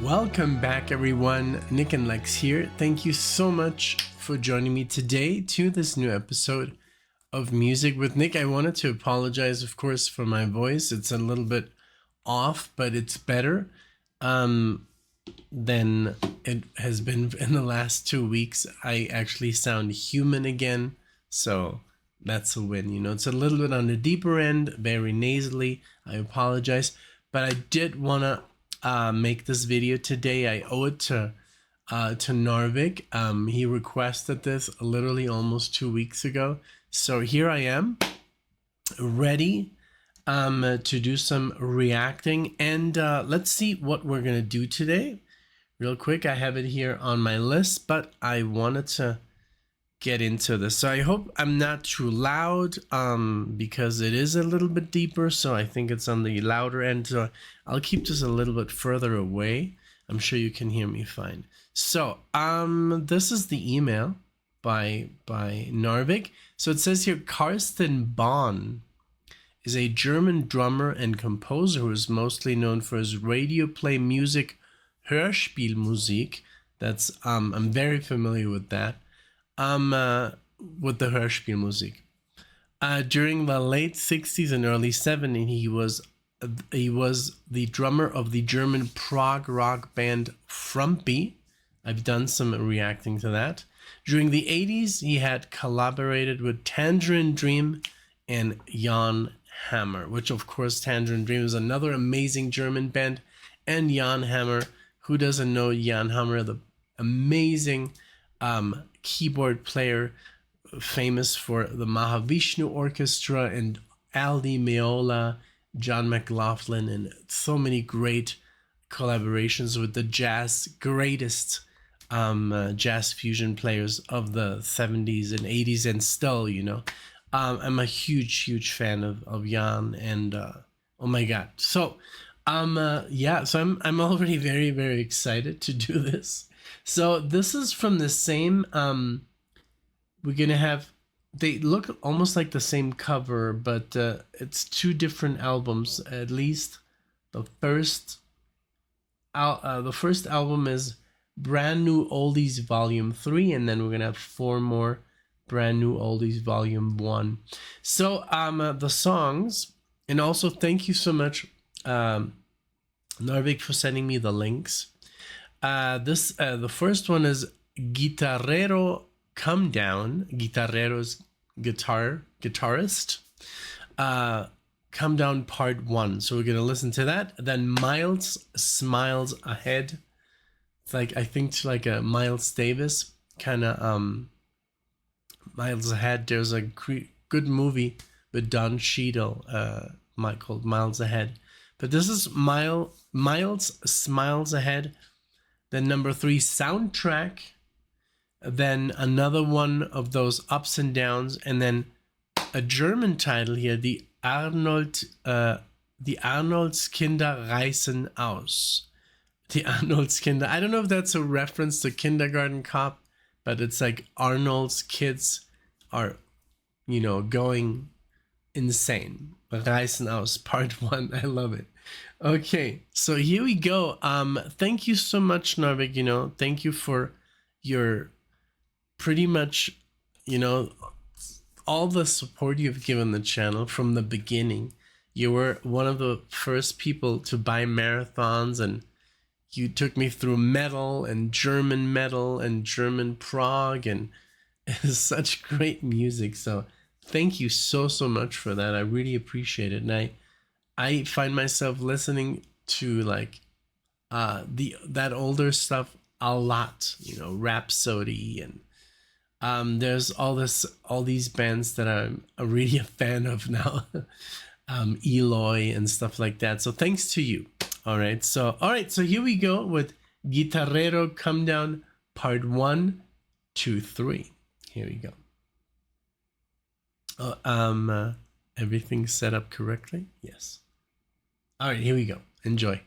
Welcome back, everyone. NicknLex here. Thank you so much for joining me today to this new episode of Music with Nick. I wanted to apologize, of course, for my voice. It's a little bit off, but it's better than it has been in the last 2 weeks. I actually sound human again, so that's a win. You know, it's a little bit on the deeper end, very nasally. I apologize, but I did want to make this video today. I owe it to NARVIK. He requested this literally almost 2 weeks ago. So here I am, ready to do some reacting. And let's see what we're going to do today. Real quick, I have it here on my list, but I wanted to get into this. So I hope I'm not too loud because it is a little bit deeper, so I think it's on the louder end. So I'll keep this a little bit further away. I'm sure you can hear me fine. So this is the email by NARVIK. So it says here, CARSTEN BOHN is a German drummer and composer who is mostly known for his radio play music, Hörspielmusik. That's I'm very familiar with that. With the Hörspielmusik. During the late 60s and early 70s, he was the drummer of the German prog rock band Frumpy. I've done some reacting to that. During the 80s, he had collaborated with Tangerine Dream and Jan Hammer, which of course Tangerine Dream is another amazing German band, and Jan Hammer, who doesn't know Jan Hammer, the amazing keyboard player famous for the Mahavishnu Orchestra and Al Di Meola, John McLaughlin, and so many great collaborations with the greatest jazz fusion players of the 70s and 80s, and still, you know, I'm a huge fan of Jan, and oh my god. So yeah, so I'm already very excited to do this. So this is from the same, we're going to have, they look almost like the same cover, but it's two different albums. At least the first album is Brand New Oldies Volume 3, and then we're going to have 4 more Brand New Oldies Volume 1. So the songs, and also thank you so much, NARVIK, for sending me the links. The first one is Gitarrero Comedown. Gitarrero's guitarist. Comedown Part 1. So we're gonna listen to that. Then Miles Smiles Ahead. It's like, I think it's like a Miles Davis kind of Miles Ahead. There's a good movie with Don Cheadle called Miles Ahead. But this is Miles Smiles Ahead. Then number 3, Soundtrack. Then another one of those ups and downs, and then a German title here, the Arnoldskinder reißen aus. The Arnoldskinder. I don't know if that's a reference to Kindergarten Cop, but it's like Arnold's kids are, you know, going insane. Reißen aus, Part 1. I love it. Okay, so here we go. Thank you so much, NARVIK. You know, thank you for your pretty much, you know, all the support you've given the channel from the beginning. You were one of the first people to buy marathons, and you took me through metal and German prog, and it's such great music. So thank you so much for that. I really appreciate it. And I find myself listening to like that older stuff a lot, you know, Rhapsody, and there's all these bands that I'm really a fan of now, Eloy and stuff like that. So thanks to you. All right, so here we go with Gitarrero Comedown Part 1, 2, 3. Here we go. Everything's set up correctly? Yes. All right, here we go. Enjoy.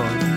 beautiful.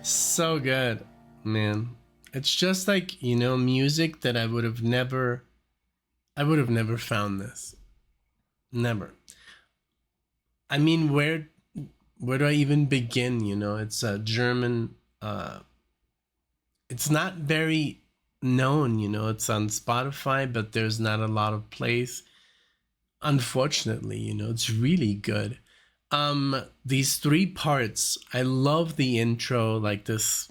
So good, man. It's just like, you know, music that I would have never found this. Never. I mean, where do I even begin? You know, it's a German, it's not very known, you know, it's on Spotify, but there's not a lot of plays. Unfortunately, you know, it's really good. These three parts, I love the intro, like this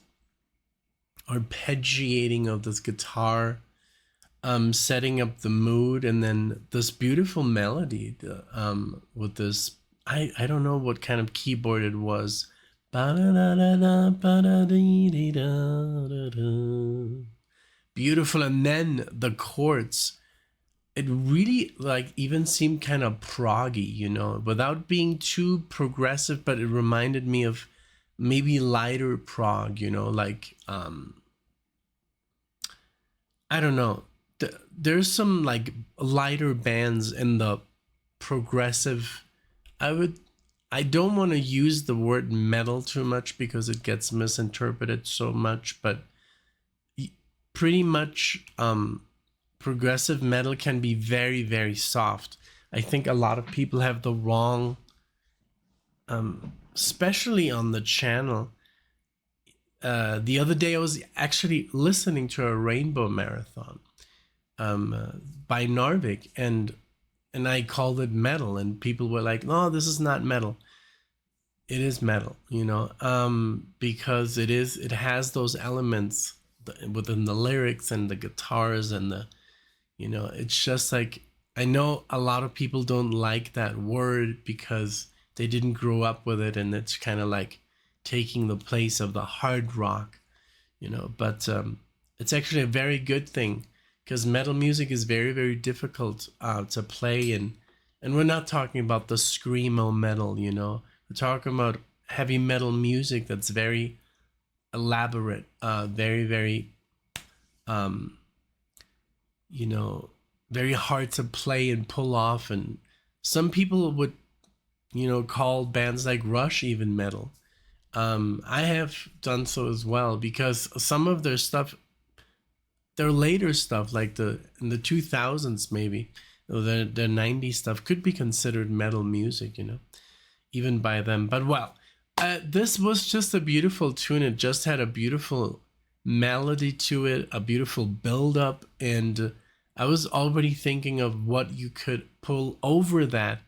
arpeggiating of this guitar, setting up the mood, and then this beautiful melody, with this, I don't know what kind of keyboard it was. Beautiful, and then the chords. It really like even seemed kind of proggy, you know, without being too progressive, but it reminded me of maybe lighter prog, you know, like I don't know. There's some like lighter bands in the progressive. I don't want to use the word metal too much because it gets misinterpreted so much, but pretty much progressive metal can be very, very soft. I think a lot of people have the wrong, especially on the channel. The other day I was actually listening to a Rainbow Marathon by NARVIK, and I called it metal, and people were like, no, this is not metal. It is metal, you know, because it has those elements within the lyrics and the guitars and the, you know, it's just like, I know a lot of people don't like that word because they didn't grow up with it, and it's kind of like taking the place of the hard rock, you know, but it's actually a very good thing because metal music is very, very difficult to play, and we're not talking about the screamo metal, you know, we're talking about heavy metal music that's very elaborate, very, very you know, very hard to play and pull off. And some people would, you know, call bands like Rush even metal. I have done so as well because some of their stuff, their later stuff, like in the 2000s maybe, or the 90s stuff could be considered metal music, you know, even by them. But well, this was just a beautiful tune. It just had a beautiful melody to it, a beautiful build up, and I was already thinking of what you could pull over that,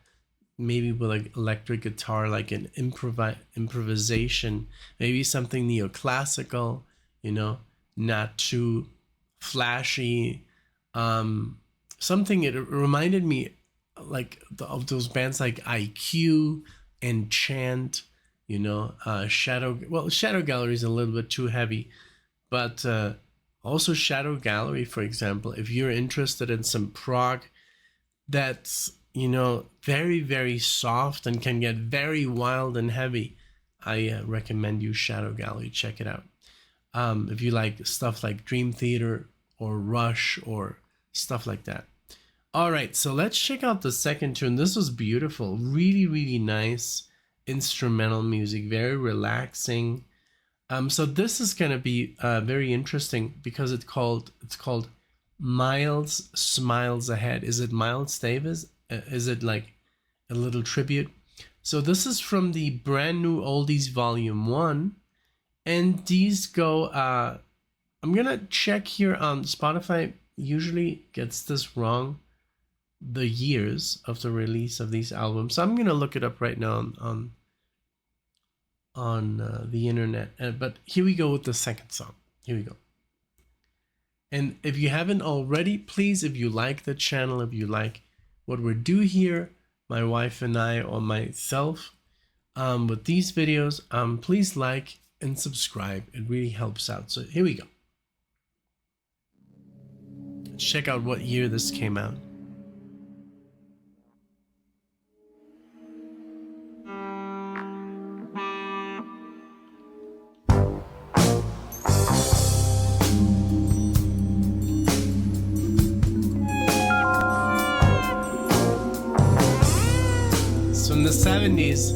maybe with like electric guitar, like an improvisation, maybe something neoclassical, you know, not too flashy. Something, it reminded me like of those bands like IQ and Chant, you know, Shadow Gallery is a little bit too heavy, but also Shadow Gallery, for example, if you're interested in some prog that's, you know, very, very soft and can get very wild and heavy, I recommend you Shadow Gallery. Check it out. If you like stuff like Dream Theater or Rush or stuff like that. All right, so let's check out the second tune. This was beautiful, really, really nice instrumental music, very relaxing. So this is gonna be very interesting because it's called Miles Smiles Ahead. Is it Miles Davis? Is it like a little tribute? So this is from the brand new Oldies Volume 1, and these go. I'm gonna check here on Spotify. Usually gets this wrong, the years of the release of these albums. So I'm gonna look it up right now on the internet. But here we go with the second song. Here we go. And if you haven't already, please, if you like the channel, if you like what we do here, my wife and I, or myself, with these videos, please like and subscribe. It really helps out. So here we go. Let's check out what year this came out. From the 70s.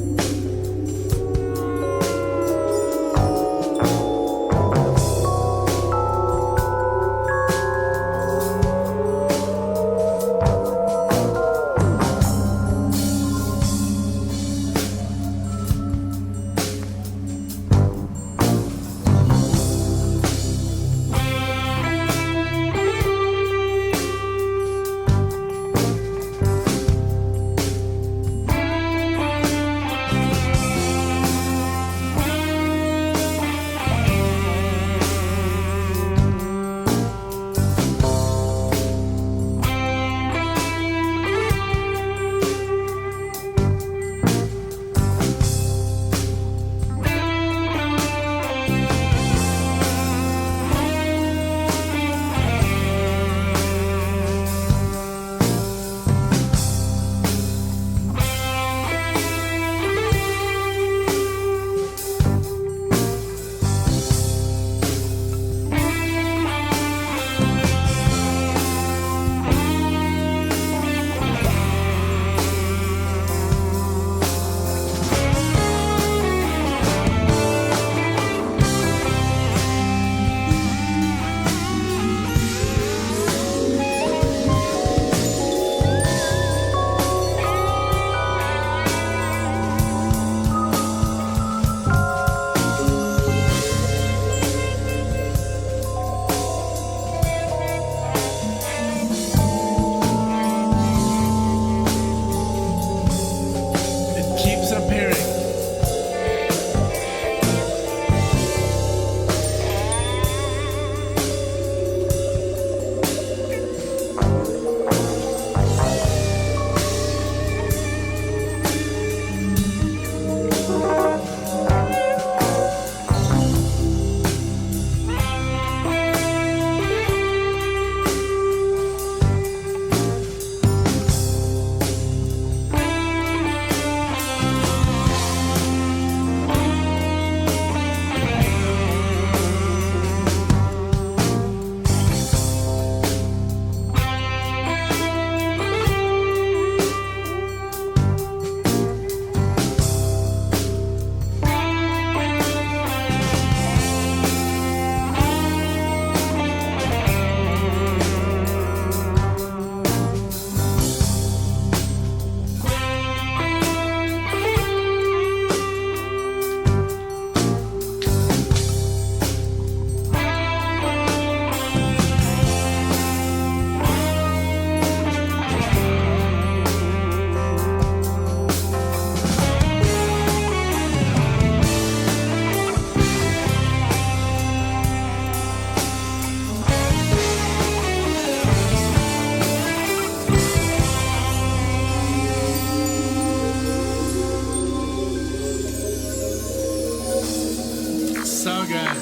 So good.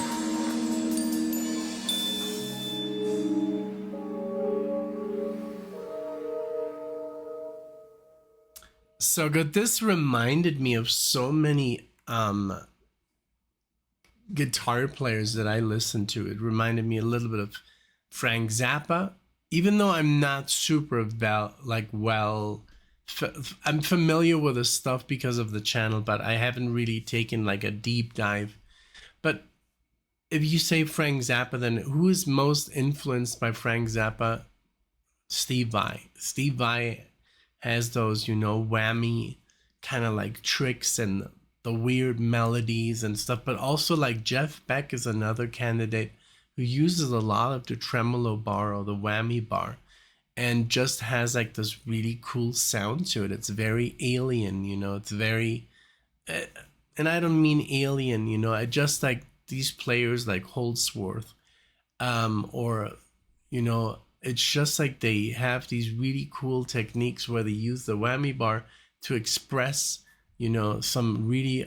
So good. This reminded me of so many guitar players that I listened to. It reminded me a little bit of Frank Zappa. even though I'm not super I'm familiar with the stuff because of the channel, but I haven't really taken like a deep dive. But if you say Frank Zappa, then who is most influenced by Frank Zappa? Steve Vai. Steve Vai has those, you know, whammy kind of like tricks and the weird melodies and stuff. But also like Jeff Beck is another candidate who uses a lot of the tremolo bar or the whammy bar and just has like this really cool sound to it. It's very alien, you know, it's very, and I don't mean alien, you know, I just like these players like Holdsworth, or, you know, it's just like they have these really cool techniques where they use the whammy bar to express, you know, some really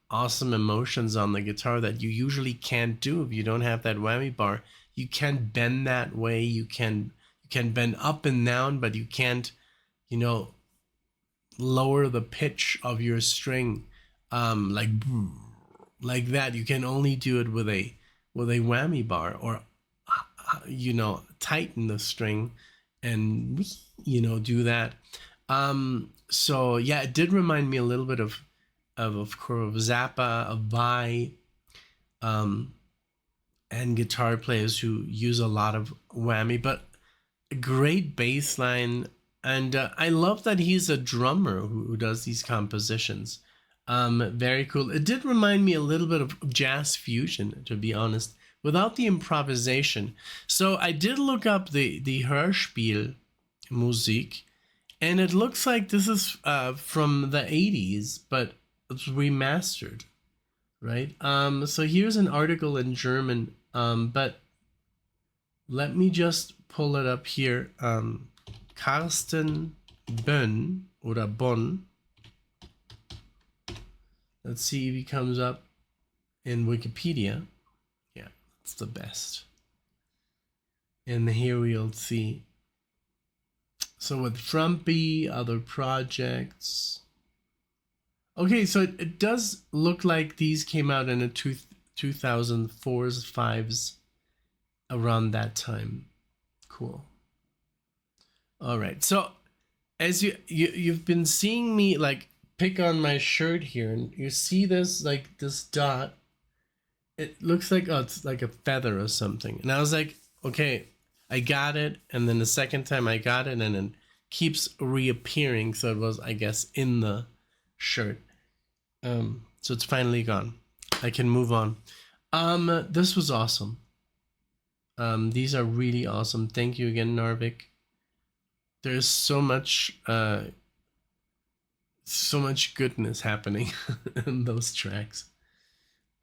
awesome emotions on the guitar that you usually can't do if you don't have that whammy bar. You can't bend that way. You can bend up and down, but you can't, you know, lower the pitch of your string like that. You can only do it with a whammy bar, or you know, tighten the string and, you know, do that. So yeah, it did remind me a little bit of course Zappa, of Vai, and guitar players who use a lot of whammy, but a great bass line. And I love that he's a drummer who does these compositions. Very cool. It did remind me a little bit of jazz fusion, to be honest, without the improvisation. So I did look up the Hörspiel Musik, and it looks like this is from the 80s, but it's remastered, right? So here's an article in German, but let me just pull it up here. Carsten Bohn oder Bonn. Let's see if he comes up in Wikipedia. Yeah, it's the best. And here we'll see. So with Frumpy, other projects. Okay, so it does look like these came out in the 2004s, 5s, around that time. Cool. All right, so as you've been seeing me like pick on my shirt here, and you see this like this dot. It looks like, oh, it's like a feather or something. And I was like, okay, I got it. And then the second time I got it, and it keeps reappearing. So it was, I guess, in the shirt. So it's finally gone. I can move on. This was awesome. These are really awesome. Thank you again, NARVIK. There's so much goodness happening in those tracks.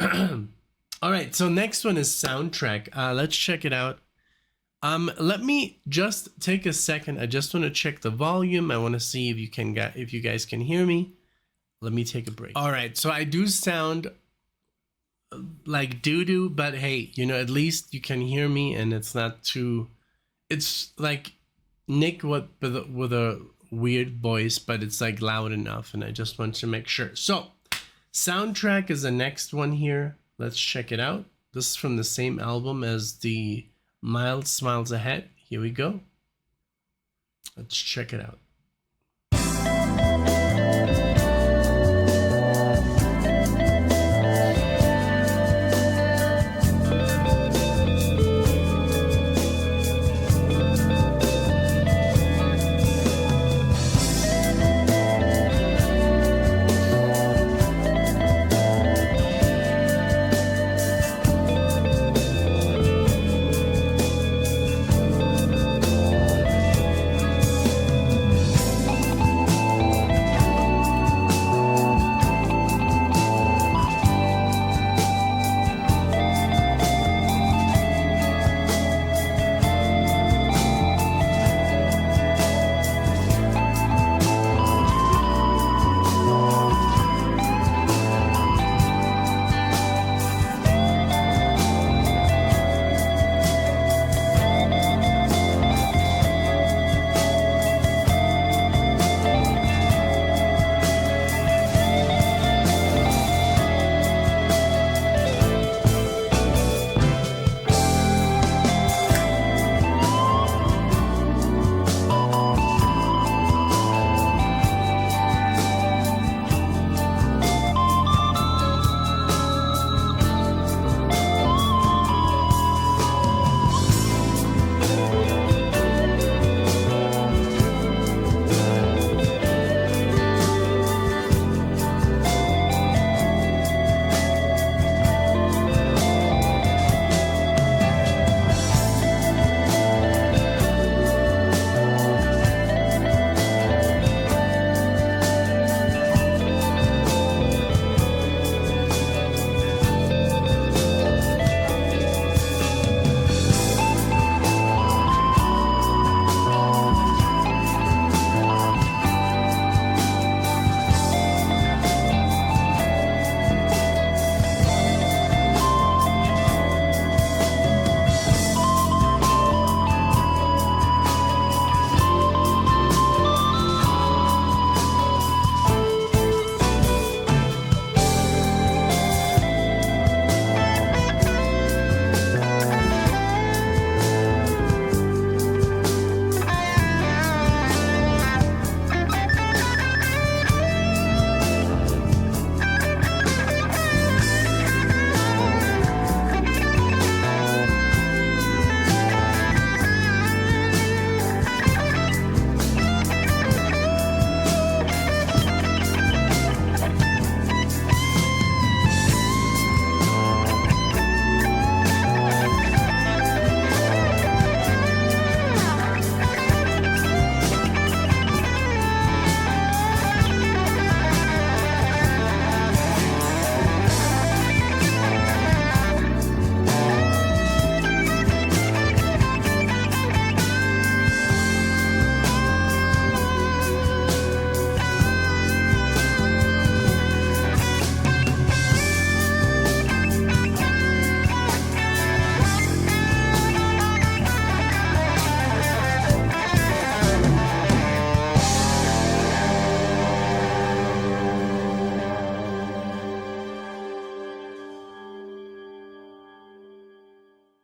All right, so next one is soundtrack. Let's check it out. Let me just take a second. I just want to check the volume. I want to see if you guys can hear me. Let me take a break. All right, so I do sound like doo-doo, but hey, you know, at least you can hear me, and it's not too. It's like Nick with a weird voice, but it's like loud enough, and I just want to make sure. So soundtrack is the next one here. Let's check it out. This is from the same album as the Mild Smiles Ahead. Here we go. Let's check it out.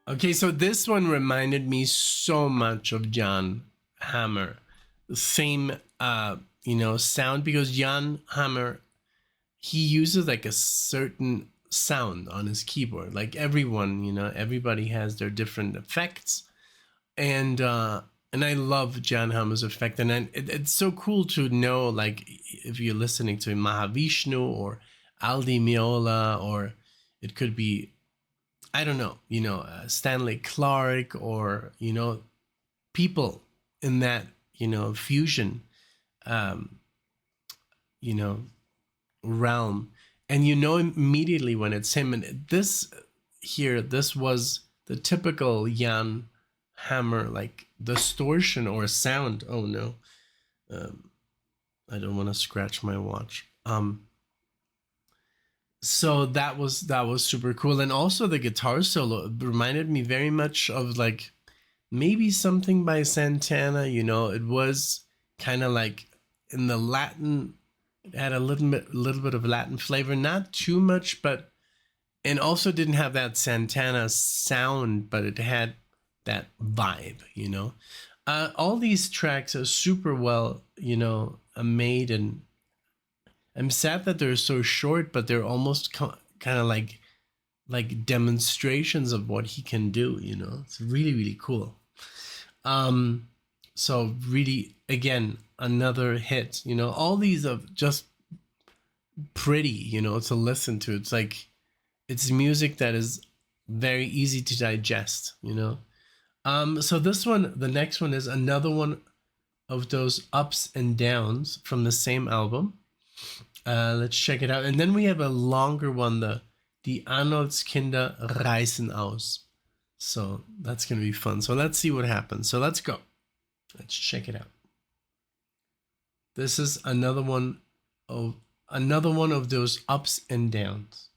Okay, so this one reminded me so much of Jan Hammer. Same, sound, because Jan Hammer, he uses like a certain sound on his keyboard. Like everyone, everybody has their different effects, and I love Jan Hammer's effect, and it's so cool to know, like, if you're listening to Mahavishnu or Aldi Meola, or it could be, I don't know, Stanley Clark, or people in that fusion, um, you know realm, and immediately when it's him. And this was the typical Jan Hammer, like, distortion or sound. Oh no, I don't want to scratch my watch. So that was super cool. And also the guitar solo reminded me very much of, like, maybe something by Santana. It was kind of like in the Latin. It had a little bit of Latin flavor, not too much, but, and also didn't have that Santana sound, but it had that vibe. All these tracks are super well, made, and I'm sad that they're so short, but they're almost kind of like demonstrations of what he can do. It's really, really cool. So really, again, another hit. All these are just pretty, to listen to. It's like, it's music that is very easy to digest. So this one, the next one, is another one of those ups and downs from the same album. Let's check it out. And then we have a longer one, the Arnoldskinder reißen aus. So that's going to be fun. So let's see what happens. So let's go. Let's check it out. This is another one of those ups and downs.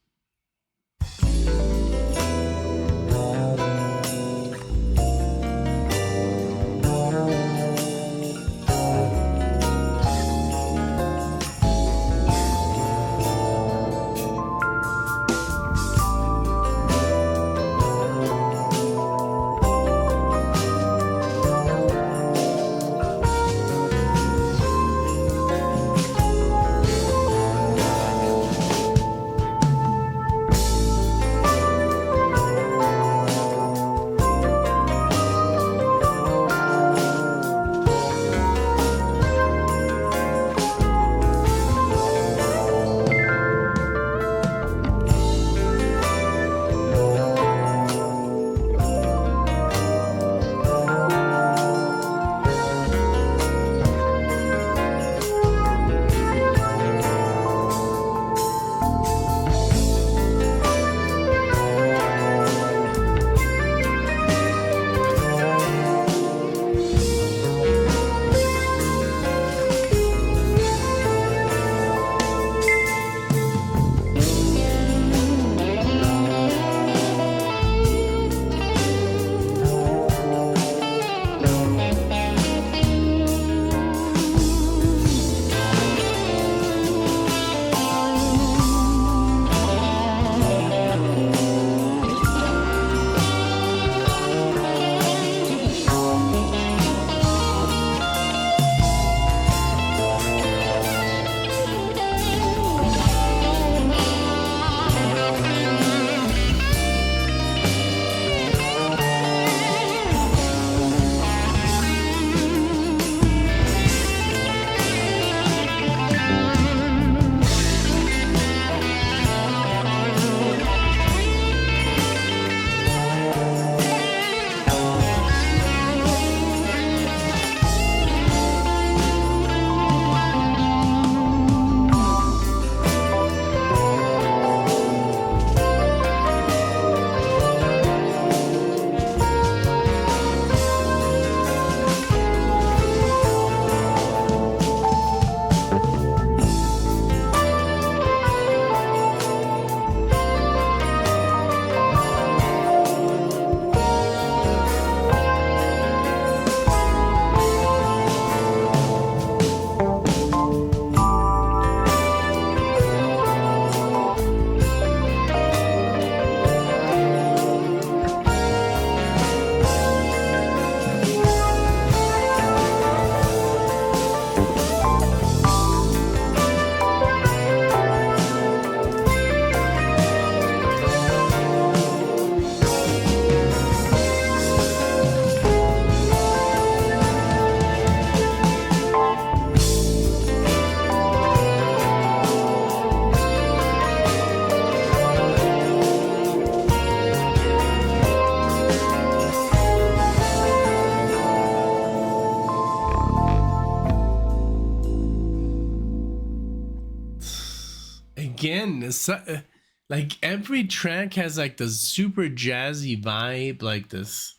like every track has like the super jazzy vibe, like this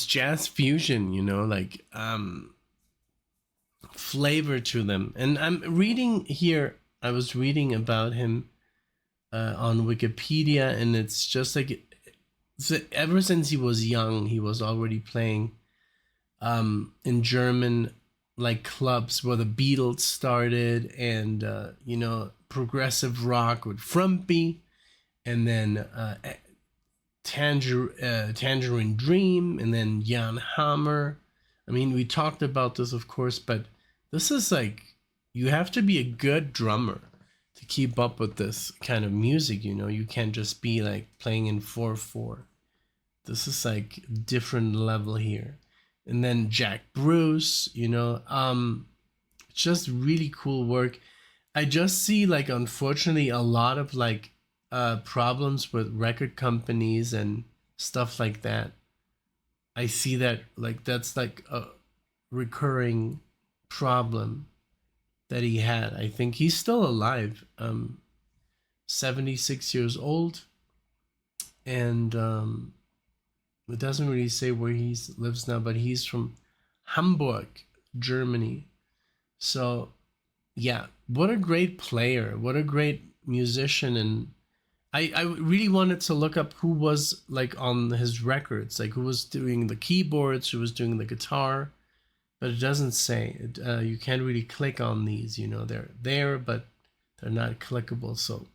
jazz fusion, you know, like flavor to them. And I'm reading here, I was reading about him on Wikipedia, and it's just like ever since he was young, he was already playing in German like clubs where the Beatles started, and you know, progressive rock with Frumpy, and then Tangerine Dream, and then Jan Hammer. I mean, we talked about this, of course, but this is like, you have to be a good drummer to keep up with this kind of music, you know. You can't just be like playing in 4/4. This is like different level here. And then Jack Bruce, you know, just really cool work. I just see like, unfortunately, a lot of like problems with record companies and stuff like that. I see that like that's like a recurring problem that he had. I think he's still alive, 76 years old, and it doesn't really say where he lives now, but he's from Hamburg, Germany. So yeah, what a great player, what a great musician. And I really wanted to look up who was like on his records, like who was doing the keyboards, who was doing the guitar, but it doesn't say. You can't really click on these, you know, they're there, but they're not clickable, so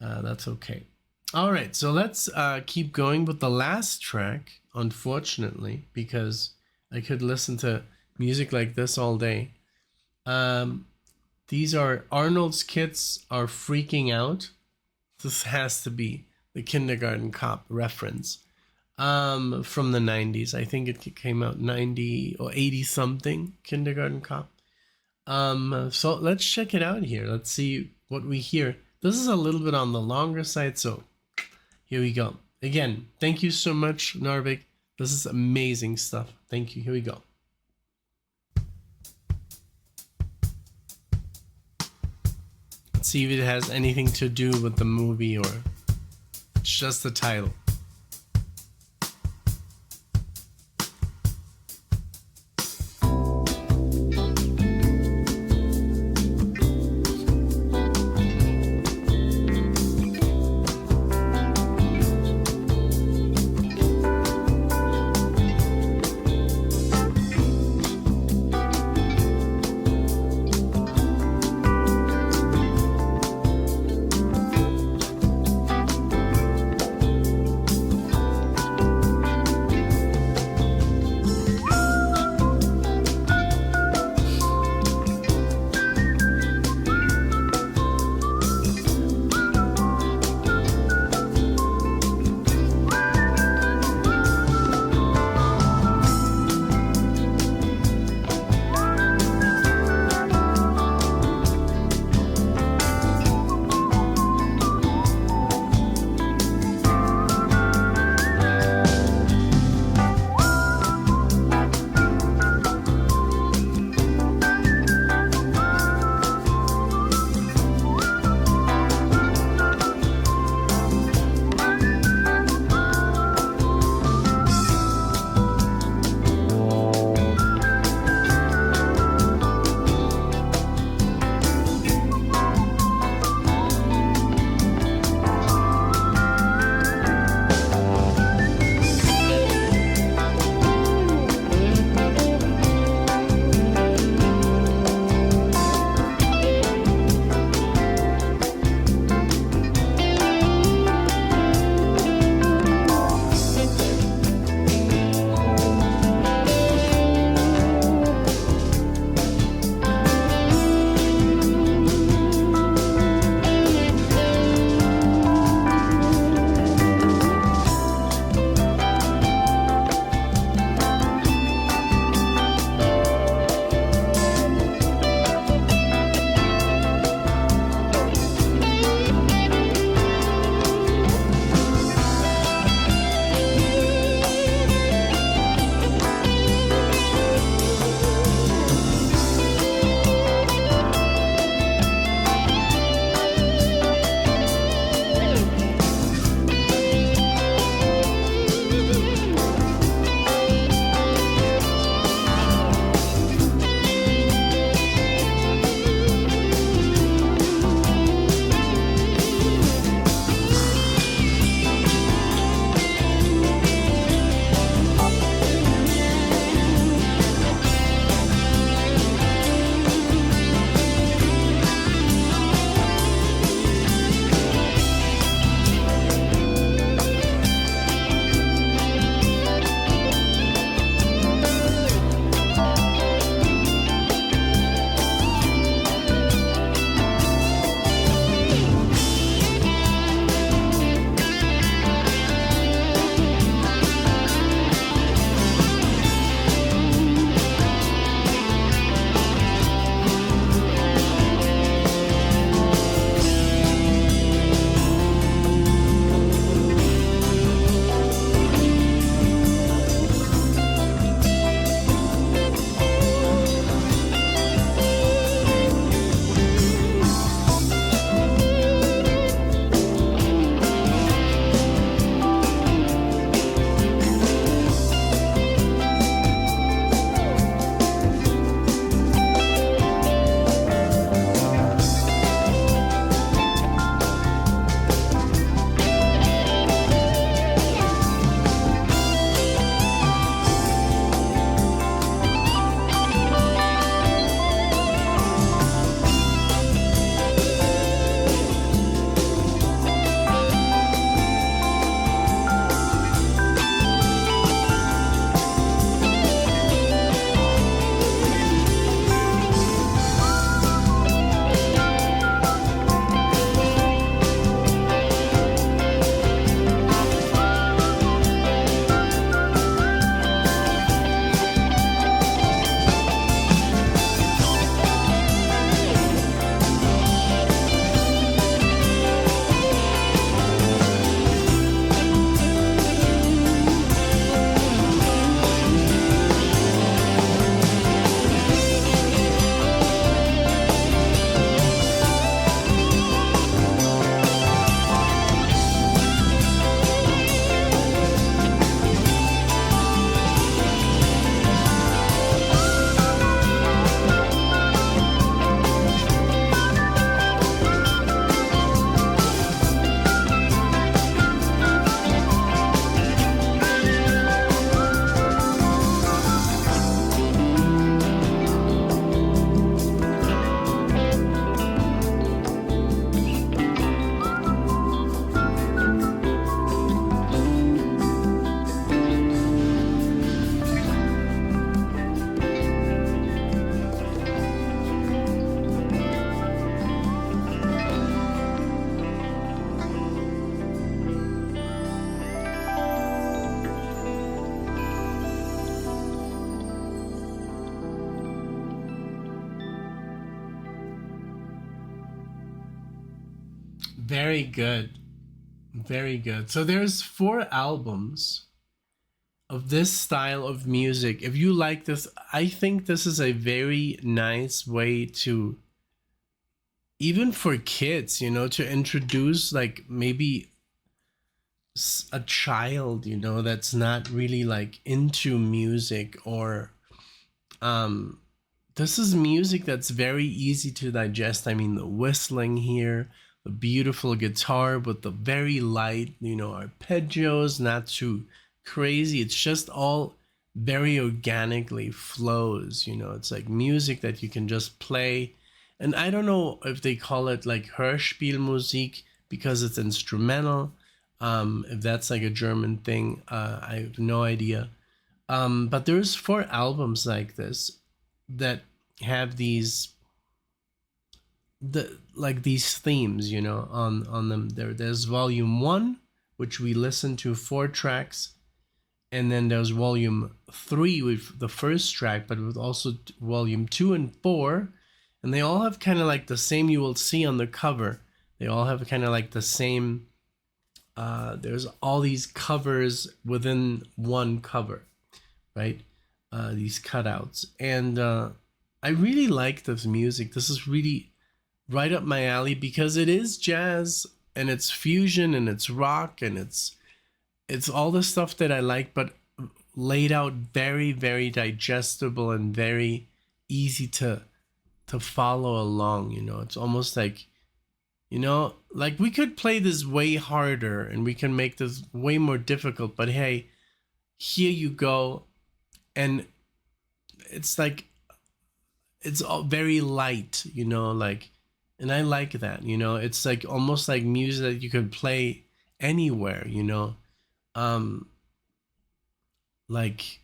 that's okay. All right, so let's keep going with the last track, unfortunately, because I could listen to music like this all day. These are Arnold's Kids Are Freaking Out. This has to be the Kindergarten Cop reference from the 90s. I think it came out 90 or 80 something, Kindergarten Cop. So let's check it out here. Let's see what we hear. This is a little bit on the longer side, so here we go. Again, thank you so much, NARVIK. This is amazing stuff. Thank you. Here we go. Let's see if it has anything to do with the movie or it's just the title. Very good. Very good. So there's 4 albums of this style of music. If you like this, I think this is a very nice way to, even for kids, you know, to introduce like maybe a child, you know, that's not really like into music, or this is music that's very easy to digest. I mean, the whistling here, the beautiful guitar with the very light, you know, arpeggios, not too crazy. It's just all very organically flows, you know. It's like music that you can just play. And I don't know if they call it like Hörspielmusik because it's instrumental. If that's like a German thing, I have no idea. But there's 4 albums like this that have these these themes, you know, on them. There's volume 1, which we listened to 4 tracks, and then there's volume 3 with the first track, but with also volume 2 and 4, and they all have kind of like the same. You will see on the cover, they all have kind of like the same. There's all these covers within one cover, right? These cutouts, and I really like this music. This is really right up my alley because it is jazz and it's fusion and it's rock and it's all the stuff that I like, but laid out very, very digestible and very easy to follow along. You know, it's almost like, you know, like we could play this way harder and we can make this way more difficult, but hey, here you go. And it's like, it's all very light, you know, like, and I like that, you know. It's like almost like music that you could play anywhere, you know. Like,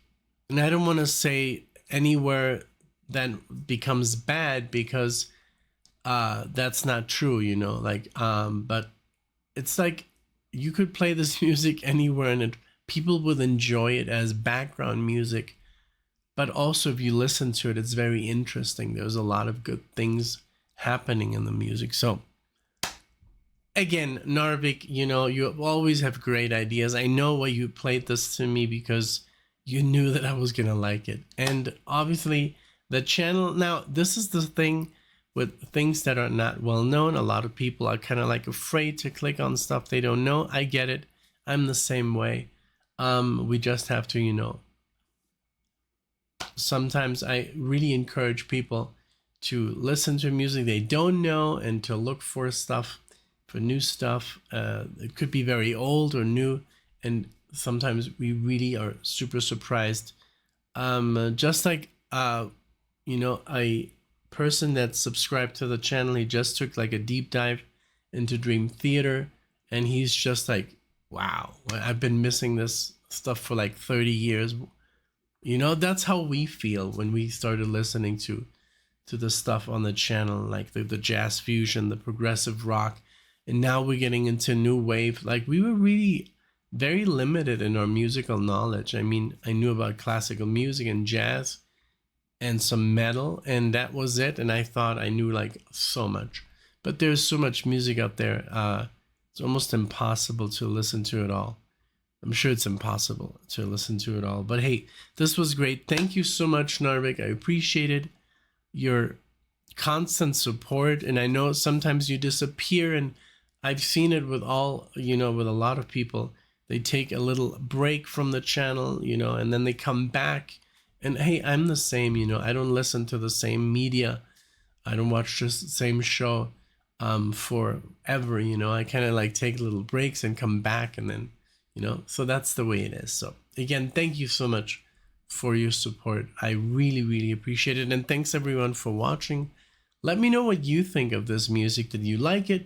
and I don't want to say anywhere that becomes bad, because that's not true, you know, like, but it's like you could play this music anywhere and people would enjoy it as background music. But also, if you listen to it, it's very interesting. There's a lot of good things happening in the music. So again, NARVIK, you know, you always have great ideas. I know why you played this to me, because you knew that I was gonna like it. And obviously the channel, now this is the thing with things that are not well known. A lot of people are kind of like afraid to click on stuff they don't know. I get it. I'm the same way. We just have to, you know, sometimes I really encourage people to listen to music they don't know and to look for stuff, for new stuff. It could be very old or new, and sometimes we really are super surprised. Just like, you know, a person that subscribed to the channel, he just took like a deep dive into Dream Theater, and he's just like, wow, I've been missing this stuff for like 30 years. You know, that's how we feel when we started listening to the stuff on the channel, like the jazz fusion, the progressive rock, and now we're getting into new wave. Like, we were really very limited in our musical knowledge. I mean, I knew about classical music and jazz and some metal, and that was it. And I thought I knew like so much, but there's so much music out there. It's almost impossible to listen to it all. I'm sure it's impossible to listen to it all, but hey, this was great. Thank you so much, NARVIK. I appreciated your constant support, and I know sometimes you disappear, and I've seen it with all, you know, with a lot of people. They take a little break from the channel, you know, and then they come back. And hey, I'm the same, you know. I don't listen to the same media. I don't watch the same show forever, you know. I kind of like take little breaks and come back, and then, you know, so that's the way it is. So again, thank you so much for your support. I really, really appreciate it. And thanks everyone for watching. Let me know what you think of this music. Did you like it?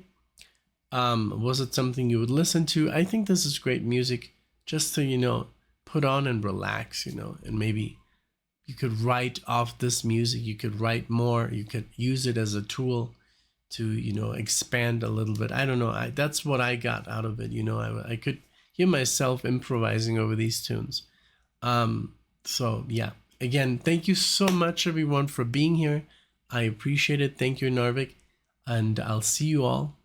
Was it something you would listen to? I think this is great music just to, you know, put on and relax, you know, and maybe you could write off this music. You could write more. You could use it as a tool to, you know, expand a little bit. I don't know. That's what I got out of it. You know, I could hear myself improvising over these tunes. So yeah, again, thank you so much everyone for being here. I appreciate it. Thank you, NARVIK, and I'll see you all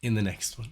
in the next one.